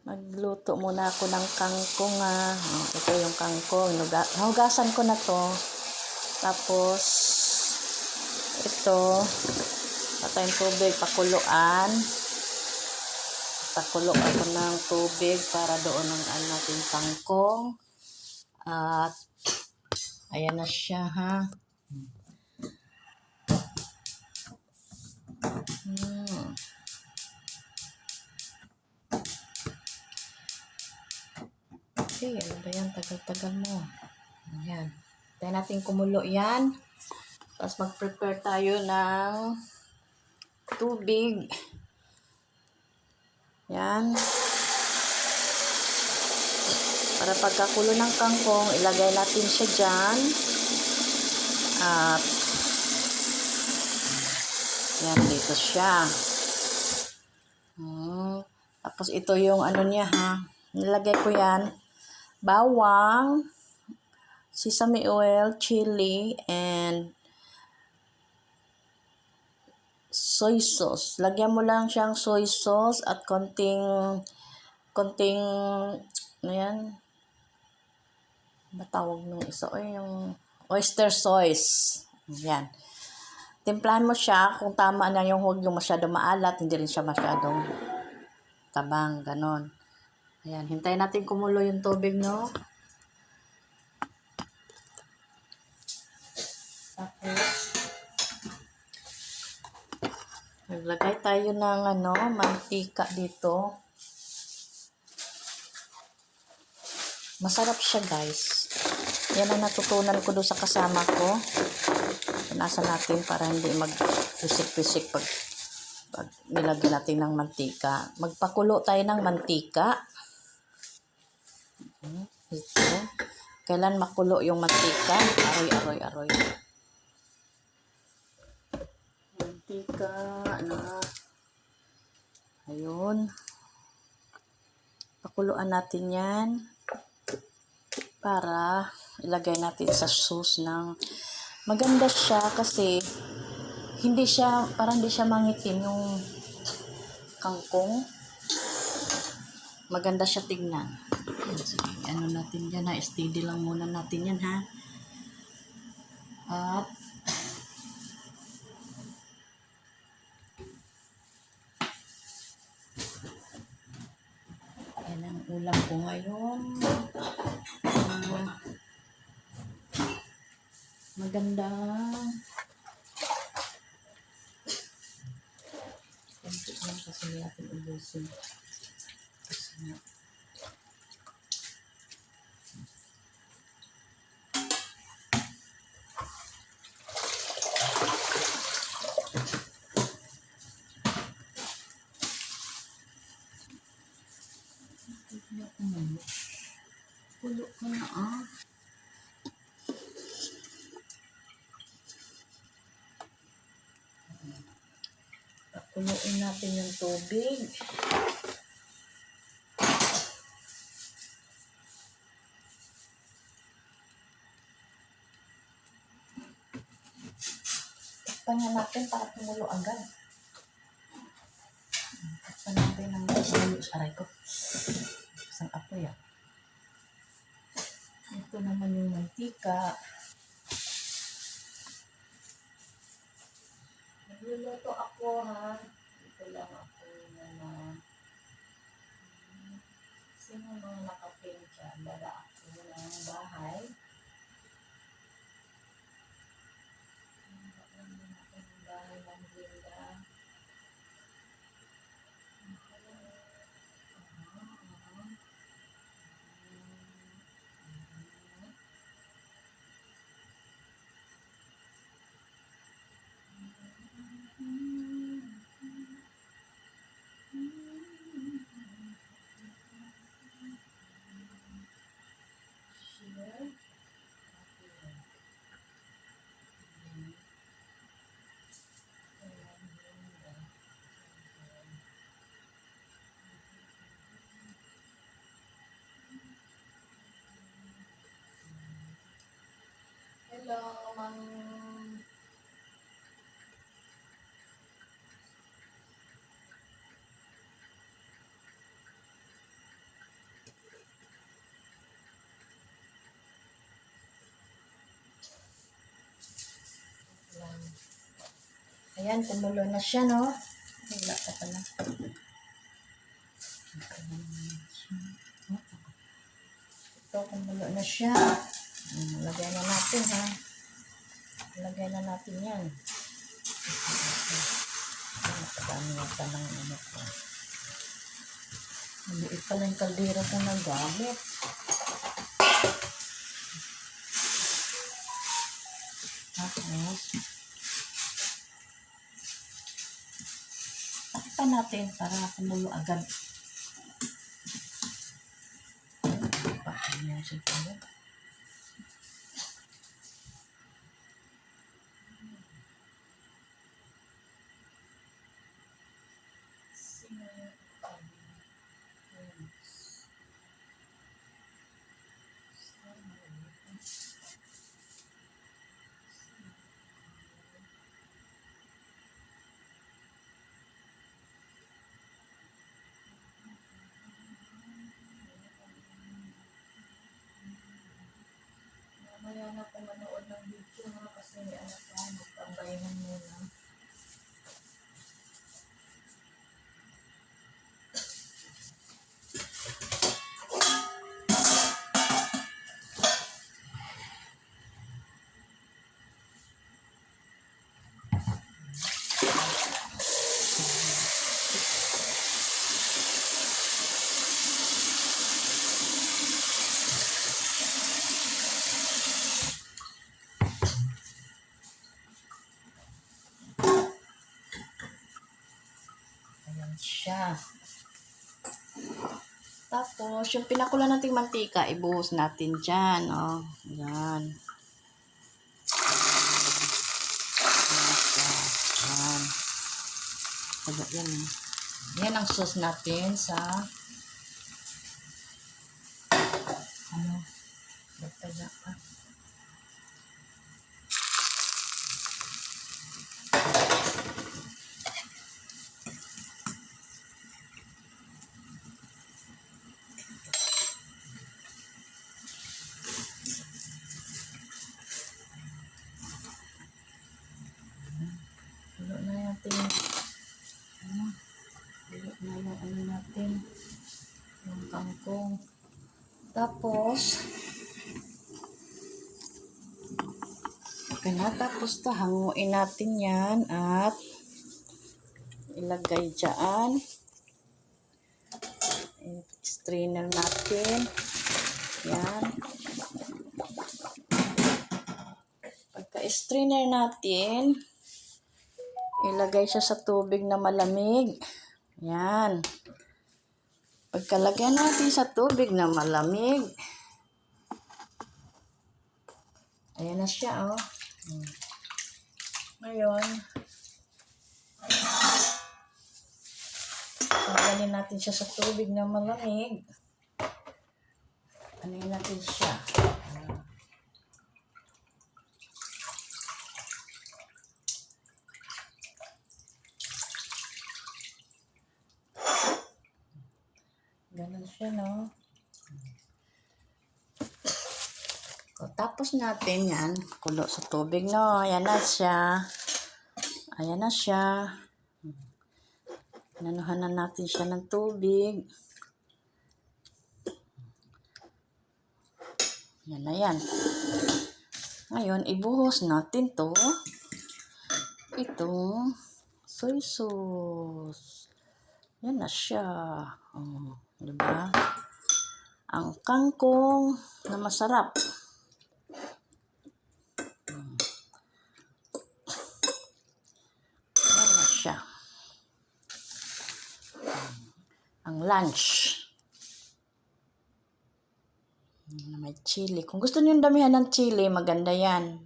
Magluto muna ako ng kangkong. Ito yung kangkong. Hugasan ko na to. Tapos, ito, patayong tubig, pakuluan. Pakulo ako ng tubig para doon ang natin kangkong. At, ayan na siya, ha. Okay, ano ba yan? Tagal-tagal mo. Ayan. Tayo natin kumulo yan. Tapos mag-prepare tayo ng tubig. Yan. Para pagkakulo ng kangkong, ilagay natin siya dyan. At, yan, dito siya. Tapos ito yung ano niya, ha. Nilagay ko yan. Bawang, sesame oil, chili, and soy sauce. Lagyan mo lang siyang soy sauce at konting ano yan? Matawag nung isa o yung oyster sauce. Yan. Timplahan mo siya kung tama na yung huwag yung masyadong maalat, hindi rin siya masyadong tabang, ganon. Ayan, hintayin natin kumulo yung tubig, no? Tapos, naglagay tayo ng mantika dito. Masarap siya, guys. Yan ang natutunan ko doon sa kasama ko. Punasan natin para hindi mag-pisik-pisik pag nilagyan natin ng mantika. Magpakulo tayo ng mantika. Ito. Kailan makulo yung mantika? Aroy. Mantika na. Ayun. Pakuluan natin yan para ilagay natin sa sauce ng maganda siya kasi parang hindi siya mangitim yung kangkong. Maganda siya tignan. Sige, ano natin dyan, ha. Steady lang muna natin yan, ha. At yan ang ulam ko ngayon. Maganda. Kunti lang kasi natin ubusin. Kasi pulo ka na, Pakuluin natin yung tubig. Takpan natin para tumulo agad. Takpan natin ng tumulo. Aray ko. Isang apoy, Ito naman yung mantika. Nagluluto ako, ha. Ito lang ako naman. Sino mga nakapin dyan? Dala ako ng bahay. Bahay ng Linda. Hello, Ma'am. Ayan, kumulo na siya, no? Wala pa pala. Ito, kumulo na siya. Lagyan na natin, ha? Lagyan na natin yan. Nakadami yata ng ano ko. Maliit pala yung kaldero ko nagamit. Tapos, takpan natin para kumulo agad. Pakinggan siya pala. Mamaya na ako manood ng video ha, kasi may anak ka, magtambayan muna. Ayan siya. Tapos, yung pinakulan nating mantika, ibuhos natin dyan. Oh. Ayan. Ayan siya. Ayan. Yan. Yan ang sauce natin sa ano, bagtaga pa. Tulo na natin. Tulo na yung ano natin. Yung kangkong. Tapos, tapos hanguin natin yan at ilagay dyan. Strainer natin. Yan. Pagka-strainer natin, ilagay siya sa tubig na malamig. Yan. Pagkalagyan natin sa tubig na malamig, ayan na siya, oh. Ngayon, pagkalagyan natin siya sa tubig na malamig, anuin natin siya. Ganun siya, no? Tapos natin yan, kulo sa tubig, no? Ayan na siya. Ayan na siya. Nanuhan na natin siya ng tubig. Yan na yan. Ngayon, ibuhos natin to. Itong soy sauce. Yan na siya. Oh, diba? Ang kangkong na masarap. Yan na siya. Ang lunch. May chili. Kung gusto niyo damihan ng chili, maganda yan.